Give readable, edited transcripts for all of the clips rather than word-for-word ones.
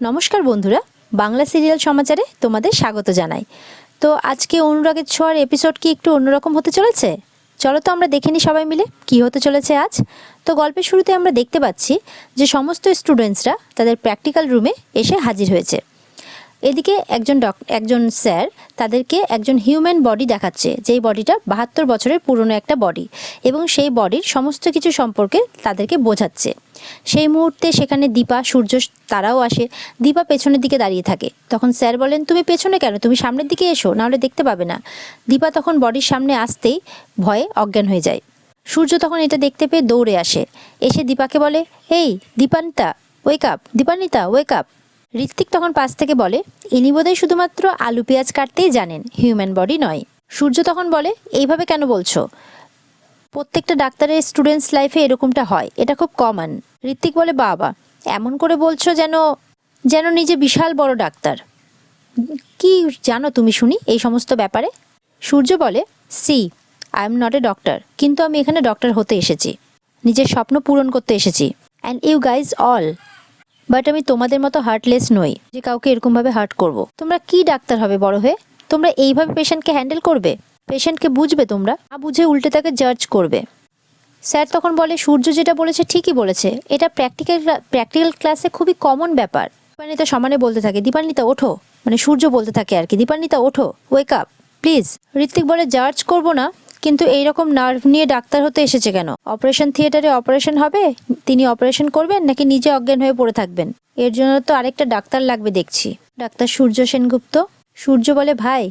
নমস্কার বন্ধুরা, বাংলা সিরিয়াল সমাচারে তোমাদের স্বাগত জানাই। তো আজকে অনুরাগের ছোঁয়ার এপিসোড কি একটু অন্যরকম হতে চলেছে? চলো তো আমরা দেখে নিই সবাই মিলে কি হতে চলেছে আজ। তো গল্পের শুরুতে আমরা দেখতে পাচ্ছি যে সমস্ত স্টুডেন্টসরা তাদের প্র্যাকটিক্যাল রুমে এসে হাজির হয়েছে। এদিকে একজন স্যার তাদেরকে একজন হিউম্যান বডি দেখাচ্ছে, যেই বডিটা 72 বছরের পুরনো একটা বডি, এবং সেই বডির সমস্ত কিছু সম্পর্কে তাদেরকে বোঝাচ্ছে। সেই মুহূর্তে সেখানে দীপা, সূর্য তারাও আসে। দীপা পেছনের দিকে দাঁড়িয়ে থাকে। তখন স্যার বলেন, তুমি পেছনে কেন, তুমি সামনের দিকে এসো, নাহলে দেখতে পাবে না। দীপা তখন বডির সামনে আসতেই ভয়ে অজ্ঞান হয়ে যায়। সূর্য তখন এটা দেখতে পেয়ে দৌড়ে আসে, এসে দীপাকে বলে, এই Dipanita wake up, Dipanita wake up. Ritwik তখন পাশ থেকে বলে, ইনি বোধহয় শুধুমাত্র আলু পেঁয়াজ কাটতেই জানেন, হিউম্যান বডি নয়। সূর্য তখন বলে, এইভাবে কেন বলছো? প্রত্যেকটা ডাক্তারের স্টুডেন্টস লাইফে এরকমটা হয়, এটা খুব কমন। ঋত্বিক বলে, বাবা এমন করে বলছো যেন যেন নিজে বিশাল বড় ডাক্তার। কি জানো তুমি শুনি এই সমস্ত ব্যাপারে? সূর্য বলে, see I am not a doctor, কিন্তু আমি এখানে ডক্টর হতে এসেছি, নিজের স্বপ্ন পূরণ করতে এসেছি। And you guys all, but আমি তোমাদের মতো হার্টলেস নই যে কাউকে এরকমভাবে হার্ট করব। তোমরা কি ডাক্তার হবে বড় হয়ে? তোমরা এইভাবে পেশেন্টকে হ্যান্ডেল করবে? পেশেন্টকে বুঝবে তোমরা? না বুঝে উল্টে তাকে জাজ করবে। স্যার তখন বলে, সূর্য যেটা বলেছে ঠিকই বলেছে, এটা প্র্যাকটিক্যাল ক্লাসে খুবই কমন ব্যাপার। দীপান্বিতা সমানে বলতে থাকে, দীপান্বিতা ওঠো, মানে সূর্য বলতে থাকে আর কি, দীপান্বিতা ওঠো, ওয়েক আপ প্লিজ। ঋত্বিক বলে, জাজ করবো না, কিন্তু এইরকম নার্ভ নিয়ে ডাক্তার হতে এসেছে কেন? অপারেশন থিয়েটারে অপারেশন হবে, তিনি অপারেশন করবেন নাকি নিজে অজ্ঞান হয়ে পড়ে থাকবেন? এর জন্য তো আরেকটা ডাক্তার লাগবে দেখছি। ডাক্তার সূর্য সেনগুপ্ত। সূর্য বলে, ভাই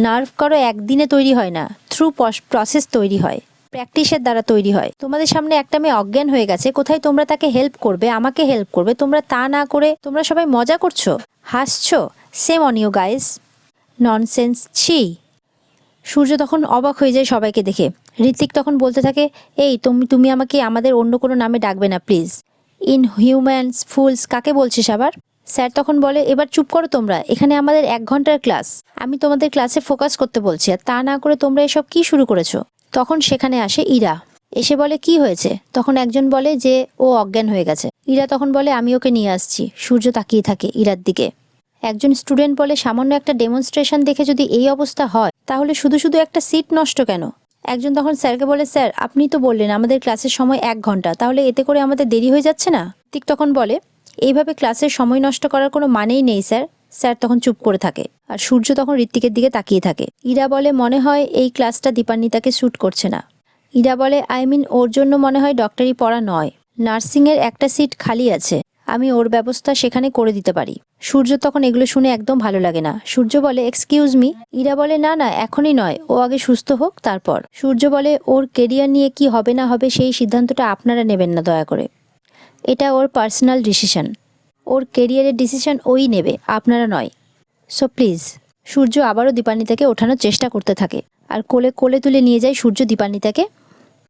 নার্ভ কারো একদিনে তৈরি হয় না, থ্রু প্রসেস তৈরি হয়, প্র্যাকটিসের দ্বারা তৈরি হয়। তোমাদের সামনে একটা মেয়ে অজ্ঞান হয়ে গেছে, কোথায় তোমরা তাকে হেল্প করবে, আমাকে হেল্প করবে, তোমরা তা না করে তোমরা সবাই মজা করছো, হাসছো। Shame on you guys, nonsense, ছি। সূর্য তখন অবাক হয়ে যায় সবাইকে দেখে। ঋত্বিক তখন বলতে থাকে, এই তুমি আমাকে আমাদের অন্য কোনো নামে ডাকবে না প্লিজ। ইন হিউম্যানস, ফুলস কাকে বলছিস আবার? স্যার তখন বলে, এবার চুপ করো তোমরা, এখানে আমাদের 1 ঘন্টার ক্লাস, আমি তোমাদের ক্লাসে ফোকাস করতে বলছি, আর তা না করে তোমরা এসব কি শুরু করেছো? তখন সেখানে আসে ইরা, এসে বলে, কি হয়েছে? তখন একজন বলে যে ও অজ্ঞান হয়ে গেছে। ইরা তখন বলে, আমি ওকে নিয়ে আসছি। সূর্য তাকিয়ে থাকে ইরার দিকে। একজন স্টুডেন্ট বলে, সামান্য একটা ডেমনস্ট্রেশন দেখে যদি এই অবস্থা হয়, তাহলে শুধু শুধু একটা সিট নষ্ট কেন? একজন তখন স্যারকে বলে, স্যার আপনি তো বললেন আমাদের ক্লাসের সময় 1 ঘন্টা, তাহলে এতে করে আমাদের দেরি হয়ে যাচ্ছে না? ঠিক তখন বলে, এইভাবে ক্লাসের সময় নষ্ট করার কোনো মানেই নেই স্যার। স্যার তখন চুপ করে থাকে, আর সূর্য তখন ঋত্বিকের দিকে তাকিয়ে থাকে। ইরা বলে, মনে হয় এই ক্লাসটা দীপান্বিতাকে স্যুট করছে না। ইরা বলে, আই মিন ওর জন্য মনে হয় ডক্টরি পড়া নয়, নার্সিংয়ের একটা সিট খালি আছে, আমি ওর ব্যবস্থা সেখানে করে দিতে পারি। সূর্য তখন এগুলো শুনে একদম ভালো লাগে না। সূর্য বলে, এক্সকিউজ মি। ইরা বলে, না না এখনই নয়, ও আগে সুস্থ হোক তারপর। সূর্য বলে, ওর কেরিয়ার নিয়ে কি হবে না হবে সেই সিদ্ধান্তটা আপনারা নেবেন না দয়া করে, এটা ওর পার্সোনাল ডিসিশন, ওর কেরিয়ারের ডিসিশন ওই নেবে, আপনারা নয়, সো প্লিজ। সূর্য আবারও দীপান্বিতাকে ওঠানোর চেষ্টা করতে থাকে, আর কোলে কোলে তুলে নিয়ে যায় সূর্য দীপান্বিতাকে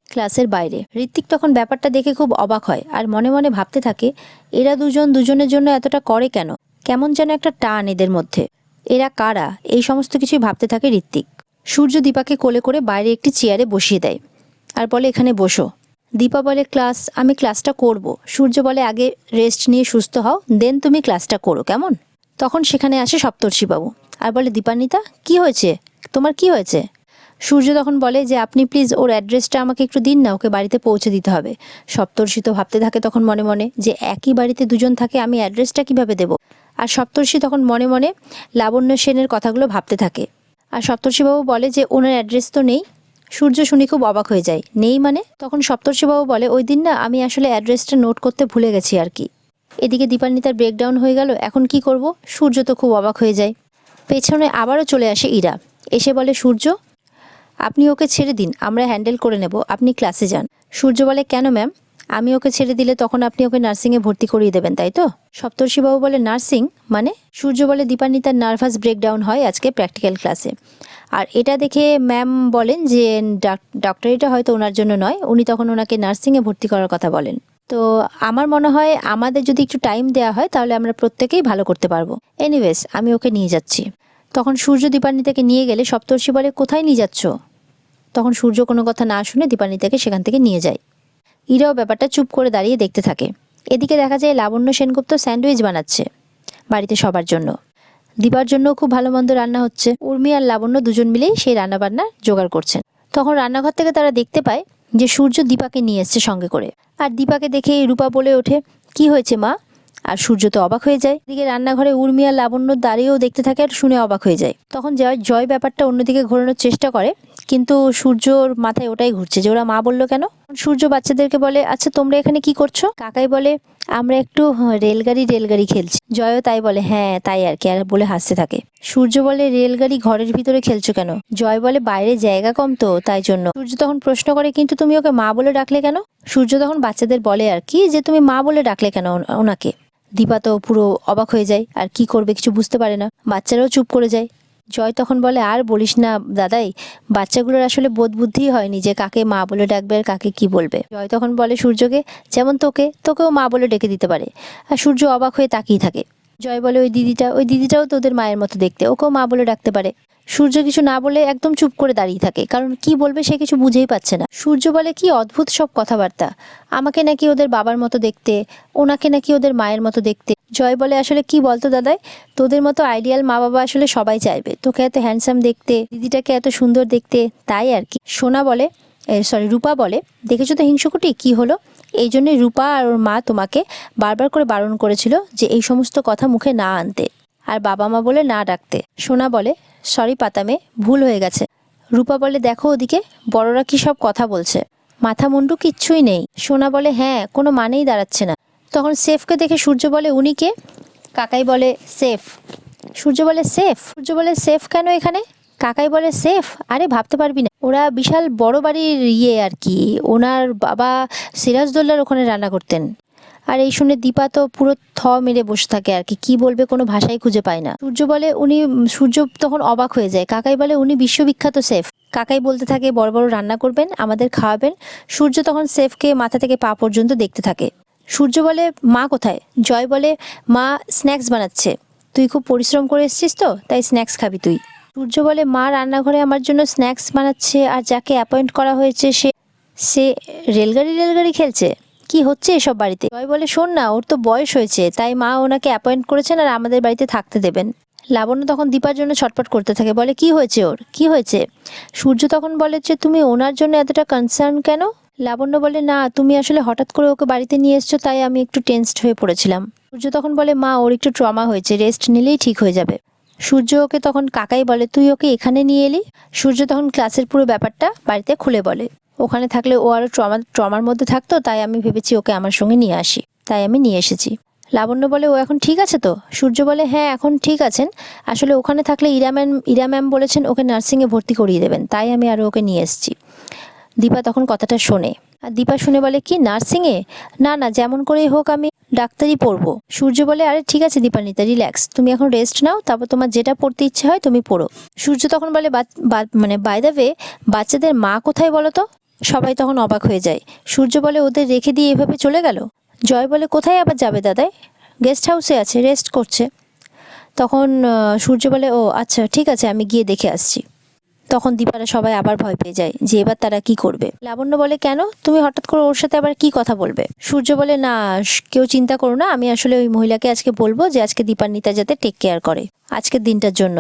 ক্লাসের বাইরে। ঋত্বিক তখন ব্যাপারটা দেখে খুব অবাক হয়, আর মনে মনে ভাবতে থাকে, এরা দুজন দুজনের জন্য এতটা করে কেন? কেমন যেন একটা টান এদের মধ্যে, এরা কারা? এই সমস্ত কিছুই ভাবতে থাকে ঋত্বিক। সূর্য দীপাকে কোলে করে বাইরে একটি চেয়ারে বসিয়ে দেয়, আর বলে, এখানে বসো। দীপা বলে, আমি ক্লাসটা করব। সূর্য বলে, আগে রেস্ট নিয়ে সুস্থ হও, দেন তুমি ক্লাসটা করো, কেমন? তখন সেখানে আসে সপ্তর্ষিবাবু, আর বলে, দীপান্বিতা কি হয়েছে, তোমার কি হয়েছে? সূর্য তখন বলে যে, আপনি প্লিজ ওর অ্যাড্রেসটা আমাকে একটু দিন না, ওকে বাড়িতে পৌঁছে দিতে হবে। সপ্তর্ষি তো ভাবতে থাকে তখন মনে মনে যে একই বাড়িতে দুজন থাকে, আমি অ্যাড্রেসটা কিভাবে দেব? আর সপ্তর্ষি তখন মনে মনে লাবণ্য সেনের কথাগুলো ভাবতে থাকে। আর সপ্তর্ষিবাবু বলে যে, ওনার অ্যাড্রেস তো নেই। সূর্য শুনে খুব অবাক হয়ে যায়, নেই মানে? তখন সপ্তর্ষিবাবু বলে, ওই দিন না আমি আসলে অ্যাড্রেসটা নোট করতে ভুলে গেছি আর কি। এদিকে দীপান্বিতার ব্রেকডাউন হয়ে গেল, এখন কি করব? সূর্য তো খুব অবাক হয়ে যায়। পেছনে আবারও চলে আসে ইরা, এসে বলে, সূর্য আপনি ওকে ছেড়ে দিন, আমরা হ্যান্ডেল করে নেব, আপনি ক্লাসে যান। সূর্য বলে, কেন ম্যাম? আমি ওকে ছেড়ে দিলে তখন আপনি ওকে নার্সিংয়ে ভর্তি করিয়ে দেবেন, তাই তো? সপ্তর্ষিবাবু বলে, নার্সিং মানে? সূর্য বলে, দীপান্বিতার নার্ভাস ব্রেকডাউন হয় আজকে প্র্যাকটিক্যাল ক্লাসে, আর এটা দেখে ম্যাম বলেন যে ডক্টরিটা হয়তো ওনার জন্য নয়, উনি তখন ওনাকে নার্সিংয়ে ভর্তি করার কথা বলেন। তো আমার মনে হয় আমাদের যদি একটু টাইম দেওয়া হয় তাহলে আমরা প্রত্যেকেই ভালো করতে পারবো। এনিওয়েজ আমি ওকে নিয়ে যাচ্ছি। তখন সূর্য দীপান্বিতাকে নিয়ে গেলে সপ্তর্ষি বলে, কোথায় নিয়ে যাচ্ছ? তখন সূর্য কোনো কথা না শুনে দীপান্বিতাকে সেখান থেকে নিয়ে যায়। ইরাও ব্যাপারটা চুপ করে দাঁড়িয়ে দেখতে থাকে। এদিকে দেখা যায় লাবণ্য সেনগুপ্ত স্যান্ডউইচ বানাচ্ছে। বাড়িতে সবার জন্য। দীপার জন্য খুব ভালো মন্দ রান্না হচ্ছে। উর্মি আর লাবণ্য দুজন মিলেই সেই রান্নাবান্না জোগাড় করছেন। তখন রান্নাঘর থেকে তারা দেখতে পায় যে সূর্য দীপাকে নিয়ে এসছে সঙ্গে করে। আর দীপাকে দেখে রূপা বলে ওঠে, কি হয়েছে মা? আর সূর্য তো অবাক হয়ে যায়। এদিকে রান্নাঘরে উর্মি আর লাবণ্য দাঁড়িয়েও দেখতে থাকে আর শুনে অবাক হয়ে যায়। তখন জয় ব্যাপারটা অন্যদিকে ঘোরানোর চেষ্টা করে, কিন্তু সূর্যর মাথায় ওটাই ঘুরছে যে ওরা মা বললো কেন। সূর্য বাচ্চাদেরকে বলে, আচ্ছা তোমরা এখানে কি করছো? কাকাই বলে, আমরা একটু রেলগাড়ি খেলছি। জয়ও তাই বলে, হ্যাঁ তাই আর কি, আর বলে হাসতে থাকে। সূর্য বলে, রেলগাড়ি ঘরের ভিতরে খেলছো কেন? জয় বলে, বাইরে জায়গা কম তো তাই জন্য। সূর্য তখন প্রশ্ন করে, কিন্তু তুমি ওকে মা বলে ডাকলে কেন? সূর্য তখন বাচ্চাদের বলে আর কি, যে তুমি মা বলে ডাকলে কেন ওনাকে? দীপা তো পুরো অবাক হয়ে যায়, আর কি করবে কিছু বুঝতে পারে না। বাচ্চারাও চুপ করে যায়। জয় তখন বলে, আর বলিস না দাদাই, বাচ্চাগুলোর আসলে বোধ বুদ্ধি হয়নি যে কাকে মা বলে ডাকবে আর কাকে কি বলবে। জয় তখন বলে সূর্যকে, যেমন তোকেও মা বলে ডেকে দিতে পারে। আর সূর্য অবাক হয়ে তাকিয়ে থাকে। জয় বলে, ওই দিদিটাও তোদের মায়ের মতো দেখতে, ওকেও মা বলে ডাকতে পারে। সূর্য কিছু না বলে একদম চুপ করে দাঁড়িয়ে থাকে, কারণ কি বলবে সে কিছু বুঝেই পাচ্ছে না। সূর্য বলে, কি অদ্ভুত সব কথাবার্তা, আমাকে নাকি ওদের বাবার মতো দেখতে, ওনাকে নাকি ওদের মায়ের মতো দেখতে। জয় বলে, আসলে কি বলতো দাদাই, তোদের মতো আইডিয়াল মা বাবা আসলে সবাই চাইবে, তোকে এত হ্যান্ডসাম দেখতে, দিদিটাকে এত সুন্দর দেখতে, তাই আর কি। রূপা বলে, দেখেছো তো হিংসুকুটি কি হলো? এই জন্যই রূপা আর ওর মা তোমাকে বারবার করে বারণ করেছিল যে এই সমস্ত কথা মুখে না আনতে আর বাবা মা বলে না ডাকতে। সোনা বলে, সরি পাতামে, ভুল হয়ে গেছে। রূপা বলে, দেখো ওদিকে বড়রা কি সব কথা বলছে, মাথা মুন্ডু কিচ্ছুই নেই। সোনা বলে, হ্যাঁ কোনো মানেই দাঁড়াচ্ছে না। তখন সেফকে দেখে সূর্য বলে, উনি কে? কাকাই বলে, সেফ। সূর্য বলে, সেফ কেন এখানে? কাকাই বলে, সেফ, আরে ভাবতে পারবি না, ওরা বিশাল বড় বাড়ির আর কি, ওনার বাবা সিরাজদৌল্লার ওখানে রান্না করতেন। আর এই শুনে দীপা তো পুরো মেরে বসে থাকে আর কি, কি বলবে কোনো ভাষাই খুঁজে পায় না। সূর্য তখন অবাক হয়ে যায়। কাকাই বলে, উনি বিশ্ববিখ্যাত সেফ। কাকাই বলতে থাকে, বড় বড় রান্না করবেন, আমাদের খাওয়াবেন। সূর্য তখন সেফকে মাথা থেকে পা পর্যন্ত দেখতে থাকে। সূর্য বলে, মা কোথায়? জয় বলে, মা স্ন্যাক্স বানাচ্ছে, তুই খুব পরিশ্রম করে এসেছিস তো তাই স্ন্যাক্স খাবি তুই। সূর্য বলে, মা রান্নাঘরে আমার জন্য স্ন্যাক্স বানাচ্ছে, আর যাকে অ্যাপয়েন্ট করা হয়েছে সে রেলগাড়ি খেলছে, কি হচ্ছে এসব বাড়িতে? জয় বলে, শোন না, ওর তো বয়স হয়েছে, তাই মা ওনাকে অ্যাপয়েন্ট করেছেন আর আমাদের বাড়িতে থাকতে দেবেন। লাবণ্য তখন দীপার জন্য ছটফট করতে থাকে, বলে, কি হয়েছে ওর, কি হয়েছে? সূর্য তখন বলে যে, তুমি ওনার জন্য এতটা কনসার্ন কেন? লাবণ্য বলে, না তুমি আসলে হঠাৎ করে ওকে বাড়িতে নিয়ে এসছো, তাই আমি একটু টেনসড হয়ে পড়েছিলাম। সূর্য তখন বলে, মা ওর একটু ট্রমা হয়েছে, রেস্ট নিলেই ঠিক হয়ে যাবে। সূর্য ওকে তখন কাকাই বলে, তুই ওকে এখানে নিয়ে এলি? সূর্য তখন ক্লাসের পুরো ব্যাপারটা বাড়িতে খুলে বলে, ওখানে থাকলে ও আরও ট্রমার মধ্যে থাকতো, তাই আমি ভেবেছি ওকে আমার সঙ্গে নিয়ে আসি, তাই আমি নিয়ে এসেছি। লাবণ্য বলে, ও এখন ঠিক আছে তো? সূর্য বলে, হ্যাঁ এখন ঠিক আছেন, আসলে ওখানে থাকলে ইরা ম্যাম বলেছেন ওকে নার্সিংয়ে ভর্তি করিয়ে দেবেন, তাই আমি আরও ওকে নিয়ে এসেছি। দীপা তখন কথাটা শোনে, আর দীপা শুনে বলে, কি নার্সিংয়ে? না যেমন করেই হোক আমি ডাক্তারি পড়বো। সূর্য বলে, আরে ঠিক আছে দীপান্বিতা, রিল্যাক্স, তুমি এখন রেস্ট নাও, তারপর তোমার যেটা পড়তে ইচ্ছে হয় তুমি পড়ো। সূর্য তখন বলে, বাই দ্য ওয়ে, বাচ্চাদের মা কোথায় বলো তো? সবাই তখন অবাক হয়ে যায়। সূর্য বলে, ওদের রেখে দিয়ে এভাবে চলে গেল। জয় বলে, কোথায় আবার যাবে দাদাই, গেস্ট হাউসে আছে, রেস্ট করছে। তখন সূর্য বলে, ও আচ্ছা ঠিক আছে, আমি গিয়ে দেখে আসছি। তখন দীপারা সবাই আবার ভয় পেয়ে যায় যে এবার তারা কি করবে। লাবণ্য বলে, কেন, তুমি হঠাৎ করে ওর সাথে আবার কি কথা বলবে? সূর্য বলে, না কেউ চিন্তা করো না, আমি আসলে ওই মহিলাকে আজকে বলবো যে আজকে দীপান্বিতা যাতে টেক কেয়ার করে আজকের দিনটার জন্য,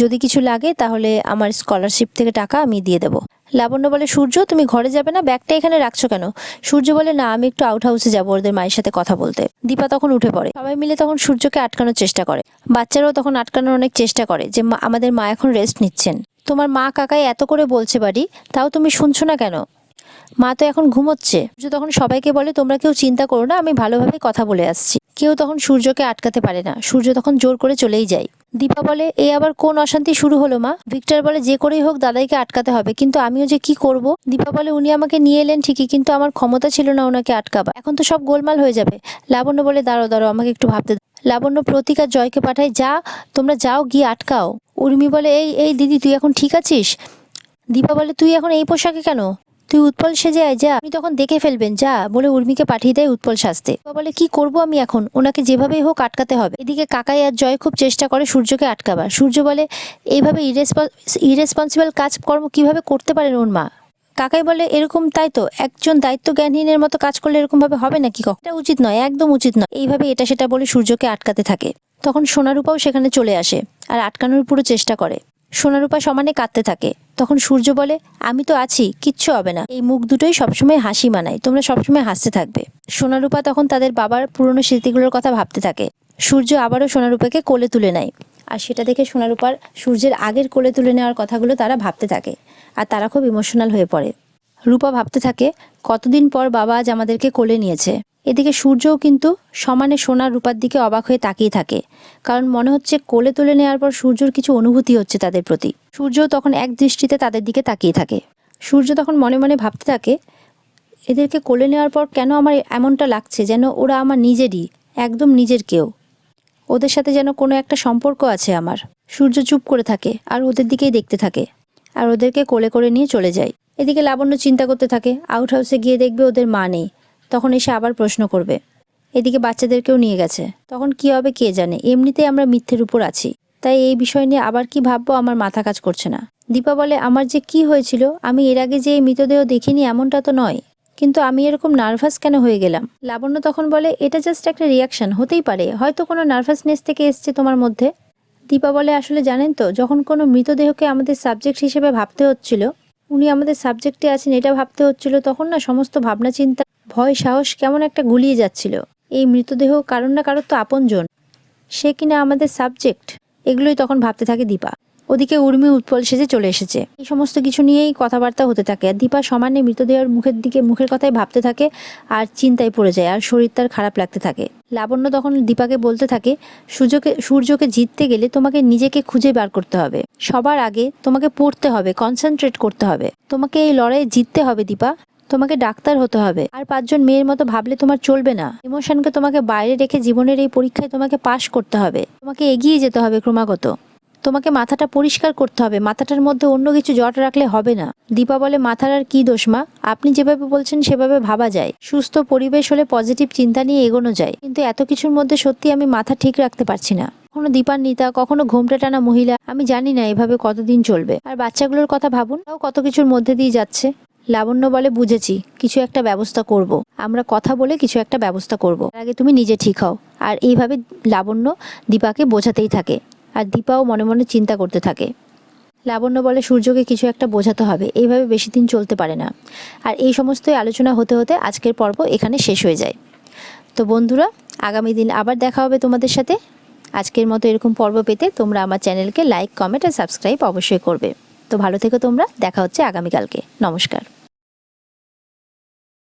যদি কিছু লাগে তাহলে আমার স্কলারশিপ থেকে টাকা আমি দিয়ে দেবো। লাবণ্য বলে, সূর্য তুমি ঘরে যাবে না, ব্যাগটা এখানে রাখছো কেন? সূর্য বলে, না আমি একটু আউট হাউসে যাবো ওদের মায়ের সাথে কথা বলতে। দীপা তখন উঠে পড়ে। সবাই মিলে তখন সূর্যকে আটকানোর চেষ্টা করে, বাচ্চারাও তখন আটকানোর অনেক চেষ্টা করে যে আমাদের মা এখন রেস্ট নিচ্ছেন, তোমার মা কাকাই এত করে বলছে বাড়ি, তাও তুমি শুনছো না কেন? মা তো এখন ঘুমোচ্ছে। সূর্য তখন সবাইকে বলে, তোমরা কেউ চিন্তা করো না, আমি ভালোভাবে কথা বলে আসছি। কেউ তখন সূর্যকে আটকাতে পারে না, সূর্য তখন জোর করে চলেই যায়। দীপা বলে, এ আবার কোন অশান্তি শুরু হলো মা? ভিক্টর বলে, যে করেই হোক দাদাইকে আটকাতে হবে, কিন্তু আমিও যে কি করব? দীপা বলে, উনি আমাকে নিয়ে এলেন ঠিকই, কিন্তু আমার ক্ষমতা ছিল না ওনাকে আটকাবার, এখন তো সব গোলমাল হয়ে যাবে। লাবণ্য বলে, দাঁড়াও আমাকে একটু ভাবতে দাও। লাবণ্য প্রতীক আর জয়কে পাঠায়, তোমরা যাও গিয়ে আটকাও। উর্মি বলে, এই দিদি তুই এখন ঠিক আছিস? দীপা বলে, তুই এখন এই পোশাকে কেন? তুই উৎপল সেজে আয়, যা, আপনি তখন দেখে ফেলবেন, যা বলে উর্মিকে পাঠিয়ে দেয় উৎপল সাজতে। বলে, কি করব আমি এখন, ওনাকে যেভাবেই হোক আটকাতে হবে। এদিকে কাকাই আর জয় খুব চেষ্টা করে সূর্যকে আটকাবার। সূর্য বলে, এইভাবে ইরেসপন্সিবল কাজকর্ম কিভাবে করতে পারেন ওর মা? কাকাই বলে, এরকম তাই তো, একজন দায়িত্ব জ্ঞানহীনের মতো কাজ করলে এরকম ভাবে হবে নাকি? এটা উচিত নয়, একদম উচিত নয়। এইভাবে এটা সেটা বলে সূর্যকে আটকাতে থাকে। তখন সোনারূপাও সেখানে চলে আসে আর আটকানোর পুরো চেষ্টা করে। সোনারূপা সমানে কাঁদতে থাকে। তখন সূর্য বলে, আমি তো আছি, কিচ্ছু হবে না, এই মুখ দুটোই সবসময় হাসি মানায়, তোমরা সবসময় হাসতে থাকবে। সোনারূপা তখন তাদের বাবার পুরনো স্মৃতিগুলোর কথা ভাবতে থাকে। সূর্য আবারও সোনারূপাকে কোলে তুলে নেয়, আর সেটা দেখে সোনারূপার সূর্যের আগের কোলে তুলে নেওয়ার কথাগুলো তারা ভাবতে থাকে, আর তারা খুব ইমোশনাল হয়ে পড়ে। রূপা ভাবতে থাকে, কতদিন পর বাবা আজ আমাদেরকে কোলে নিয়েছে। এদিকে সূর্যও কিন্তু সমানে সোনার রূপার দিকে অবাক হয়ে তাকিয়ে থাকে, কারণ মনে হচ্ছে কোলে তুলে নেওয়ার পর সূর্যর কিছু অনুভূতি হচ্ছে তাদের প্রতি। সূর্যও তখন এক দৃষ্টিতে তাদের দিকে তাকিয়ে থাকে। সূর্য তখন মনে মনে ভাবতে থাকে, এদেরকে কোলে নেওয়ার পর কেন আমার এমনটা লাগছে যেন ওরা আমার নিজেরই, একদম নিজের কেউ, ওদের সাথে যেন কোনো একটা সম্পর্ক আছে আমার। সূর্য চুপ করে থাকে আর ওদের দিকেই দেখতে থাকে, আর ওদেরকে কোলে করে নিয়ে চলে যায়। এদিকে লাবণ্য চিন্তা করতে থাকে, আউট হাউসে গিয়ে দেখবে ওদের মা নেই, তখন এসে আবার প্রশ্ন করবে। এদিকে বাচ্চাদেরকেও নিয়ে গেছে, তখন কি হবে কে জানে। এমনিতেই আমরা মিথ্যের উপর আছি, তাই এই বিষয় নিয়ে আবার কি ভাববো আমার মাথা কাজ করছে না। দীপা বলে, আমার যে কি হয়েছিল, আমি এর আগে যে এই মৃতদেহ দেখিনি এমনটা তো নয়, কিন্তু আমি এরকম নার্ভাস কেন হয়ে গেলাম। লাবণ্য তখন বলে, এটা জাস্ট একটা রিয়াকশন, হতেই পারে, হয়তো কোনো নার্ভাসনেস থেকে এসছে তোমার মধ্যে। দীপা বলে, আসলে জানেন তো, যখন কোনো মৃতদেহকে আমাদের সাবজেক্ট হিসেবে ভাবতে হচ্ছিল, উনি আমাদের সাবজেক্টে আছেন এটা ভাবতে হচ্ছিল, তখন না সমস্ত ভাবনা চিন্তা, ভয়, সাহস কেমন একটা গুলিয়ে যাচ্ছিল। এই মৃতদেহ কারণ না কারোর তো আপনজন, সে কিনা আমাদের সাবজেক্ট, এগুলোই তখন ভাবতে থাকে দীপা। ওদিকে উর্মি উৎপল সেজে চলে এসেছে। এই সমস্ত কিছু নিয়েই কথাবার্তা হতে থাকে, আর দীপা সমানে মৃতদেহের মুখের কথাই ভাবতে থাকে আর চিন্তায় পড়ে যায়, আর শরীর তার খারাপ লাগতে থাকে। লাবণ্য তখন দীপাকে বলতে থাকে, সূর্যকে জিততে গেলে তোমাকে নিজেকে খুঁজে বার করতে হবে, সবার আগে তোমাকে পড়তে হবে, কনসেন্ট্রেট করতে হবে, তোমাকে এই লড়াইয়ে জিততে হবে দীপা, তোমাকে ডাক্তার হতে হবে। আর 5জন মেয়ের মতো ভাবলে তোমার চলবে না, ইমোশনকে তোমাকে বাইরে রেখে জীবনের এই পরীক্ষায় তোমাকে পাশ করতে হবে, তোমাকে এগিয়ে যেতে হবে ক্রমাগত, তোমাকে মাথাটা পরিষ্কার করতে হবে, মাথাটার মধ্যে অন্য কিছু জট রাখলে হবে না। দীপা বলে, মাথার আর কি দোষ মা, আপনি যেভাবে বলছেন সেভাবে ভাবা যায়, সুস্থ পরিবেশ হলে পজিটিভ চিন্তা নিয়ে এগোনো যায়, কিন্তু এত কিছুর মধ্যে সত্যি আমি মাথা ঠিক রাখতে পারছি না, কখনো দীপান্বিতা, কখনো ঘোমটা টানা মহিলা, আমি জানি না এভাবে কতদিন চলবে। আর বাচ্চাগুলোর কথা ভাবুন, তাও কত কিছুর মধ্যে দিয়ে যাচ্ছে। লাবণ্য বলে, বুঝেছি, কিছু একটা ব্যবস্থা করব, আমরা কথা বলে কিছু একটা ব্যবস্থা করব, তার আগে তুমি নিজে ঠিক হও। আর এইভাবে লাবণ্য দীপাকে বোঝাতেই থাকে, আর দীপাও মনে মনে চিন্তা করতে থাকে। লাবণ্য বলে, সূর্যকে কিছু একটা বোঝাতে হবে, এইভাবে বেশি দিন চলতে পারে না। আর এই সমস্তই আলোচনা হতে হতে আজকের পর্ব এখানে শেষ হয়ে যায়। তো বন্ধুরা, আগামী দিন আবার দেখা হবে তোমাদের সাথে। আজকের মতো এরকম পর্ব পেতে তোমরা আমার চ্যানেলকে লাইক, কমেন্ট আর সাবস্ক্রাইব অবশ্যই করবে। তো ভালো থেকো তোমরা, দেখা হচ্ছে আগামীকালকে। নমস্কার।